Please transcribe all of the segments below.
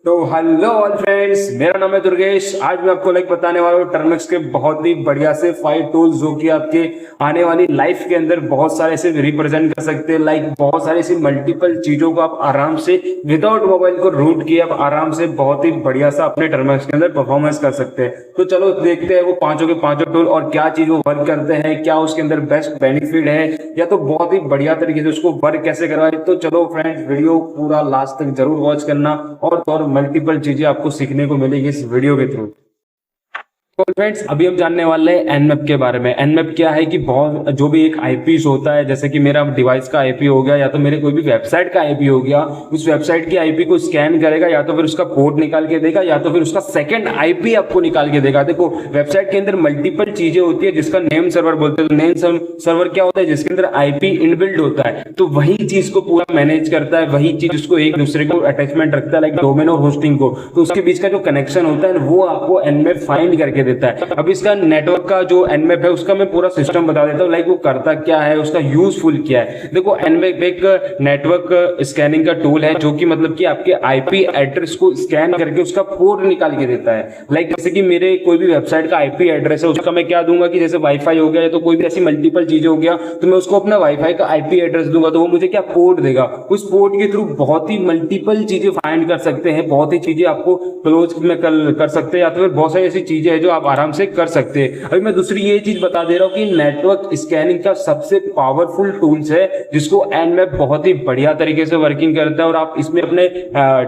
तो hello all friends, मेरा नाम है दुर्गेश। आज मैं आपको बताने वाला हूँ टर्मिक्स के बहुत ही बढ़िया से 5 टूल्स जो कि आपके आने वाली लाइफ के अंदर बहुत सारे ऐसे रिप्रेजेंट कर सकते हैं। बहुत सारी ऐसी मल्टीपल चीजों को आप आराम से विदाउट मोबाइल को रूट किए आप आराम से बहुत ही बढ़िया सा अपने टर्मिक्स के अंदर परफॉर्मेंस कर सकते हैं। तो चलो देखते हैं वो पांचों के पांचों टूल और क्या चीज वो वर्क करते हैं, क्या उसके अंदर बेस्ट बेनिफिट है या तो बहुत ही बढ़िया तरीके से उसको वर्क कैसे करवाए। तो चलो फ्रेंड्स, वीडियो पूरा लास्ट तक जरूर वॉच करना और मल्टीपल चीजें आपको सीखने को मिलेगी इस वीडियो के थ्रू। तो फ्रेंड्स, अभी हम जानने वाले हैं एनमैप के बारे में। एनमैप क्या है कि बहुत जो भी एक आईपी होता है, जैसे कि मेरा डिवाइस का आईपी हो गया या तो मेरे कोई भी वेबसाइट का आईपी हो गया, उस वेबसाइट की आईपी को स्कैन करेगा या तो फिर उसका पोर्ट निकाल के देगा या तो फिर उसका सेकंड आईपी आपको निकाल के देगा। देखो, वेबसाइट के अंदर मल्टीपल चीजें होती है जिसका नेम सर्वर बोलते हैं। तो नेम सर्वर क्या होता है? जिसके अंदर आईपी इनबिल्ट होता है, तो वही चीज को पूरा मैनेज करता है, वही चीज उसको एक दूसरे को अटैचमेंट रखता है, लाइक डोमेन और होस्टिंग को। तो उसके बीच का जो कनेक्शन होता है वो आपको एनमैप फाइंड करके देता है। अब इसका नेटवर्क का जो एनमैप है उसका मैं पूरा सिस्टम बता देता हूँ, लाइक वो करता क्या है, उसका यूजफुल क्या है। देखो, एनमैप एक नेटवर्क स्कैनिंग का टूल है जो कि मतलब कि आपके आईपी एड्रेस को स्कैन करके उसका पोर्ट निकाल के देता है। जैसे कि मेरे कोई भी वेबसाइट का आईपी एड्रेस है, उसका मैं क्या दूंगा कि जैसे वाईफाई हो गया या तो कोई भी ऐसी मल्टीपल चीजें हो गया, तो मैं उसको अपना वाईफाई का आईपी एड्रेस दूंगा तो वो मुझे क्या पोर्ट देगा। उस पोर्ट के थ्रू बहुत ही मल्टीपल चीजें फाइंड कर सकते हैं, बहुत ही चीजें आपको क्लोज में कर सकते हैं या तो फिर बहुत सारी ऐसी चीजें हैं जो आप आराम से कर सकते हैं। अभी मैं दूसरी ये चीज बता दे रहा हूं कि नेटवर्क स्कैनिंग का सबसे पावरफुल टूल्स है जिसको एनमैप बहुत ही बढ़िया तरीके से वर्किंग करता है। और आप इसमें अपने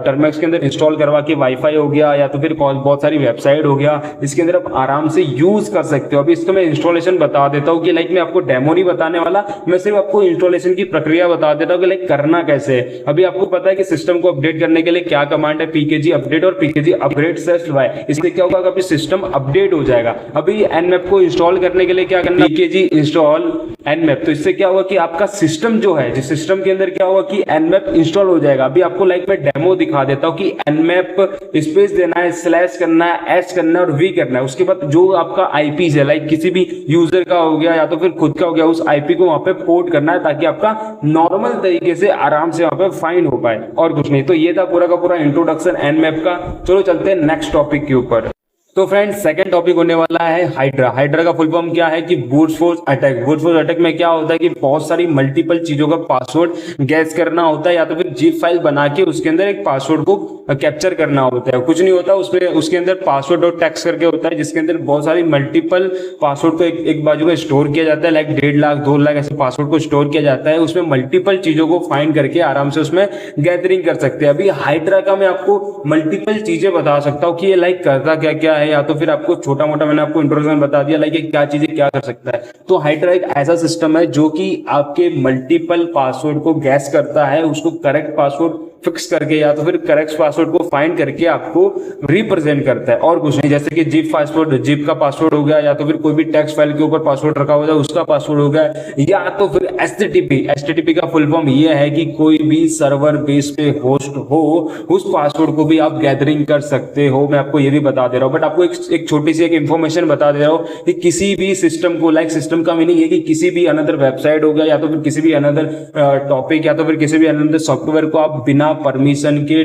टर्मिक्स के अंदर इंस्टॉल करवा के वाईफाई हो गया या तो फिर बहुत सारी वेबसाइट हो गया, इसके अंदर आप आराम से यूज कर सकते हो। अभी इसका मैं इंस्टॉलेशन बता देता हूँ कि मैं आपको डेमो नहीं बताने वाला, मैं सिर्फ आपको इंस्टॉलेशन की प्रक्रिया बता देता हूँ कि करना कैसे है। अभी आपको पता है कि सिस्टम को अपडेट करने के लिए क्या कमांड है? पीकेजी अपडेट और पीकेजी अपग्रेड /y। इससे क्या होगा कि सिस्टम अपडेट हो जाएगा। अभी एनमैप को इंस्टॉल करने के लिए क्या करना? PKG install Nmap. तो इससे क्या होगा कि आपका सिस्टम जो है, जिस सिस्टम के अंदर क्या होगा कि एनमैप इंस्टॉल हो जाएगा। अभी आपको मैं डेमो दिखा देता हूं कि एनमैप स्पेस देना है, स्लैश करना है, एच करना है और वी करना है। उसके बाद जो आपका आईपी है, किसी भी यूजर का हो गया या तो फिर खुद का हो गया, उस आईपी को वहां पे पोर्ट करना है ताकि आपका नॉर्मल तरीके से आराम से वहां पे फाइंड हो पाए, और कुछ नहीं। तो ये था पूरा का पूरा इंट्रोडक्शन एनमैप का। चलो चलते हैं नेक्स्ट टॉपिक के ऊपर। तो फ्रेंड्स, सेकंड टॉपिक होने वाला है हाइड्रा। हाइड्रा का फुल फॉर्म क्या है कि brute force attack. Brute force attack में क्या होता है कि बहुत सारी मल्टीपल चीजों का पासवर्ड गैस करना होता है या तो फिर जिप फाइल बना के उसके अंदर एक पासवर्ड को कैप्चर करना होता है। कुछ नहीं होता उसमें, उसके अंदर पासवर्ड और टेक्स्ट करके होता है जिसके अंदर बहुत सारी मल्टीपल पासवर्ड को एक बाजू में स्टोर किया जाता है। 1.5 लाख 2 लाख ऐसे पासवर्ड को स्टोर किया जाता है। उसमें मल्टीपल चीजों को फाइंड करके आराम से उसमें गैदरिंग कर सकते हैं। अभी हाइड्रा का मैं आपको मल्टीपल चीजें बता सकता हूँ कि ये करता क्या क्या है, या तो फिर आपको छोटा मोटा मैंने आपको इंट्रोडक्शन बता दिया क्या चीजें क्या कर सकता है। तो हाइड्रा एक ऐसा सिस्टम है जो कि आपके मल्टीपल पासवर्ड को गैस करता है, उसको करेक्ट पासवर्ड फिक्स करके या तो फिर करेक्ट पासवर्ड को फाइंड करके आपको रिप्रेजेंट करता है, और कुछ नहीं। जैसे कि जिप पासवर्ड, जिप का पासवर्ड हो गया, या तो फिर कोई भी टेक्स्ट फाइल के ऊपर पासवर्ड रखा हुआ है उसका पासवर्ड हो गया, या तो फिर एचटीटीपी। एचटीटीपी का फुल फॉर्म ये है कि कोई भी सर्वर बेस पे होस्ट हो उस पासवर्ड को भी आप गैदरिंग कर सकते हो। मैं आपको ये भी बता दे रहा हूँ, बट आपको एक छोटी सी एक इंफॉर्मेशन बता दे रहा हूँ कि किसी भी सिस्टम को, सिस्टम का मीनिंग ये कि किसी भी अनदर वेबसाइट हो गया या तो फिर किसी भी अनदर टॉपिक या तो फिर किसी भी अनदर सॉफ्टवेयर को आप बिना परमिशन के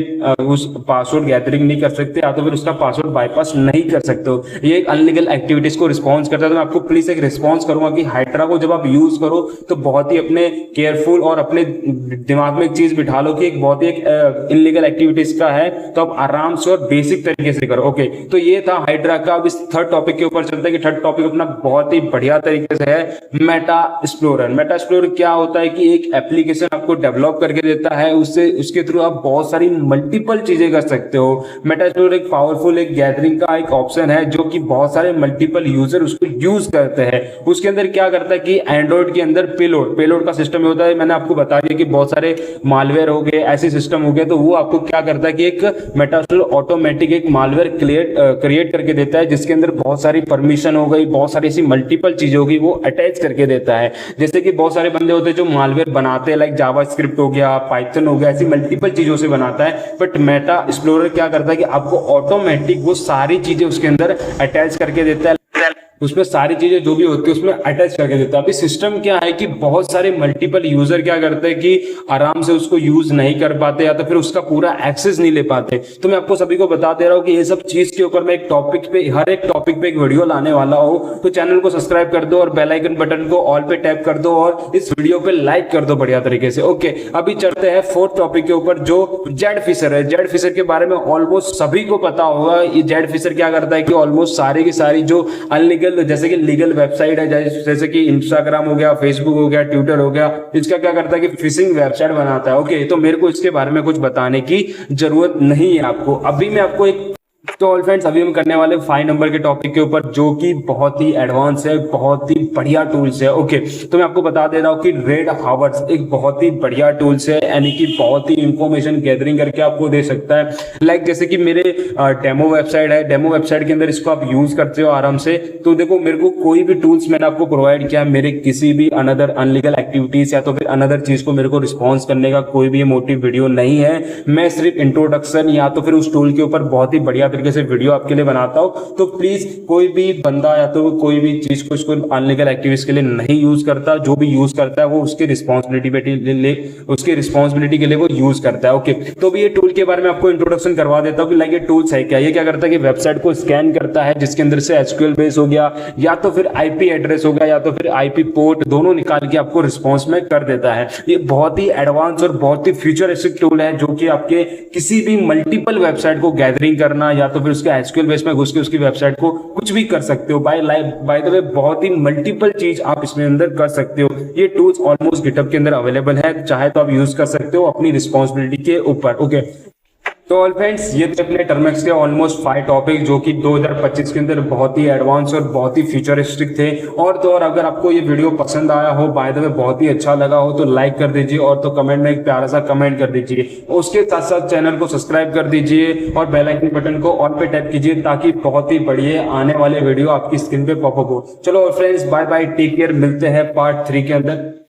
उस पासवर्ड गैदरिंग नहीं कर सकते या तो फिर उसका पासवर्ड बाईपास नहीं कर सकते हो। ये एक अनलीगल एक्टिविटीज को रिस्पॉन्स करता है। तो मैं आपको प्लीज एक रिस्पॉन्स करूंगा कि हाइड्रा को जब आप यूज करो तो बहुत ही अपने केयरफुल और अपने दिमाग में एक चीज बिठा लो कि एक बहुत ही इनलीगल एक्टिविटीज का है, तो आप आराम से और बेसिक तरीके से करो। ओके, तो ये था हाइड्रा का। अब इस थर्ड टॉपिक के ऊपर चलते हैं कि थर्ड टॉपिक अपना बहुत ही बढ़िया तरीके से है मेटा एक्सप्लोरर। मेटा एक्सप्लोरर क्या होता है कि एक एप्लीकेशन आपको डेवलप करके देता है, उससे उसके थ्रू आप बहुत सारी मल्टीपल चीजें कर सकते हो। मेटा एक्सप्लोरर एक पावरफुल एक गैदरिंग का एक ऑप्शन है जो कि बहुत सारे मल्टीपल यूजर उसको यूज करते हैं। उसके अंदर क्या करता है कि एंड्रॉइड के अंदर पेलोड का सिस्टम होता है। मैंने आपको बता दिया कि बहुत सारे मालवेयर हो गए, ऐसे सिस्टम हो गए, तो वो आपको क्या करता है कि एक मेटा एक्सप्लोरर ऑटोमेटिक एक मालवेयर क्रिएट करके देता है जिसके अंदर बहुत सारी परमिशन हो गई, बहुत सारी ऐसी मल्टीपल चीजें होगी, वो अटैच करके देता है। जैसे कि बहुत सारे बंदे होते हैं जो मालवेयर बनाते हैं, जावास्क्रिप्ट हो गया, पाइथन हो गया, ऐसी मल्टीपल चीजों से बनाता है। बट मेटा एक्सप्लोरर क्या करता है कि आपको ऑटोमेटिक वो सारी चीजें उसके अंदर अटैच करके देता है। उसमें सारी चीजें जो भी होती है उसमें अटैच करके देता है। अभी सिस्टम क्या है कि बहुत सारे मल्टीपल यूजर क्या करते हैं कि आराम से उसको यूज नहीं कर पाते या तो फिर उसका पूरा एक्सेस नहीं ले पाते। तो मैं आपको सभी को बता दे रहा हूँ कि ये सब चीज के ऊपर मैं एक टॉपिक पे, हर एक टॉपिक पे एक वीडियो लाने वाला हूँ। तो चैनल को सब्सक्राइब कर दो और बेल आइकन बटन को ऑल पे टैप कर दो और इस वीडियो पे लाइक कर दो बढ़िया तरीके से। ओके, अभी चलते हैं फोर्थ टॉपिक के ऊपर जो जेड फिशर है। जेड फिशर के बारे में ऑलमोस्ट सभी को पता होगा। ये जेड फिशर क्या करता है कि ऑलमोस्ट सारी की सारी जो अनलीगल, जैसे कि लीगल वेबसाइट है, जैसे कि इंस्टाग्राम हो गया, फेसबुक हो गया, ट्विटर हो गया, इसका क्या करता है कि फिशिंग वेबसाइट बनाता है। ओके, तो मेरे को इसके बारे में कुछ बताने की जरूरत नहीं है आपको। अभी मैं आपको एक, तो ऑल फ्रेंड्स अभी हम करने वाले 5 नंबर के टॉपिक के ऊपर जो कि बहुत ही एडवांस है, बहुत ही बढ़िया टूल्स है। ओके, तो मैं आपको बता दे रहा हूँ कि रेड हावर्स एक बहुत ही बढ़िया टूल्स है, यानी कि बहुत ही इंफॉर्मेशन गैदरिंग करके आपको दे सकता है। लाइक जैसे कि मेरे डेमो वेबसाइट है, डेमो वेबसाइट के अंदर इसको आप यूज करते हो आराम से। तो देखो, मेरे को कोई भी टूल्स मैंने आपको प्रोवाइड किया, मेरे किसी भी अनदर अनलीगल एक्टिविटीज या तो फिर अनदर चीज को मेरे को रिस्पॉन्स करने का कोई भी मोटिव वीडियो नहीं है। मैं सिर्फ इंट्रोडक्शन या तो फिर उस टूल के ऊपर बहुत ही बढ़िया तरीके से वीडियो आपके लिए बनाता हूं। तो प्लीज कोई भी बंदा या तो कोई भी चीज को इसको अनलीगल एक्टिविटीज के लिए नहीं यूज करता। जो भी यूज करता है वो उसकी रिस्पॉन्सिबिलिटी के लिए वो यूज करता है। ओके, तो भी ये टूल के बारे में आपको इंट्रोडक्शन करवा देता हूं कि लाइक ये टूल्स है क्या। ये क्या करता है कि वेबसाइट को स्कैन करता है जिसके अंदर से एसक्यूएल बेस हो गया या तो फिर आईपी एड्रेस हो गया या तो फिर आईपी पोर्ट, दोनों निकाल के आपको रिस्पॉन्स में कर देता है। ये बहुत ही एडवांस और बहुत ही फ्यूचरिस्टिक टूल है जो कि आपके किसी भी मल्टीपल वेबसाइट को गैदरिंग करना या तो फिर उसके एसक्यूएल बेस में घुस के उसकी वेबसाइट को कुछ भी कर सकते हो। बाय द वे बहुत ही मल्टीपल चीज आप इसमें अंदर कर सकते हो। ये टूल्स ऑलमोस्ट गिटहब के अंदर अवेलेबल है, चाहे तो आप यूज कर सकते हो अपनी रिस्पॉन्सिबिलिटी के ऊपर। ओके, तो ऑल फ्रेंड्स ये थे अपने टर्मेक्स के ऑलमोस्ट 5 टॉपिक जो कि 2025 के अंदर बहुत ही एडवांस और बहुत ही फ्यूचरिस्टिक थे। और तो और अगर आपको ये वीडियो पसंद आया हो, बाय द वे बहुत ही अच्छा लगा हो, तो लाइक कर दीजिए और तो कमेंट में एक प्यारा सा कमेंट कर दीजिए। उसके साथ साथ चैनल को सब्सक्राइब कर दीजिए और बेल आइकन बटन को ऑल पे टैप कीजिए ताकि बहुत ही बढ़िया आने वाले वीडियो आपकी स्क्रीन पे पॉपअप हो। चलो friends, bye bye, take care, मिलते हैं पार्ट 3 के अंदर।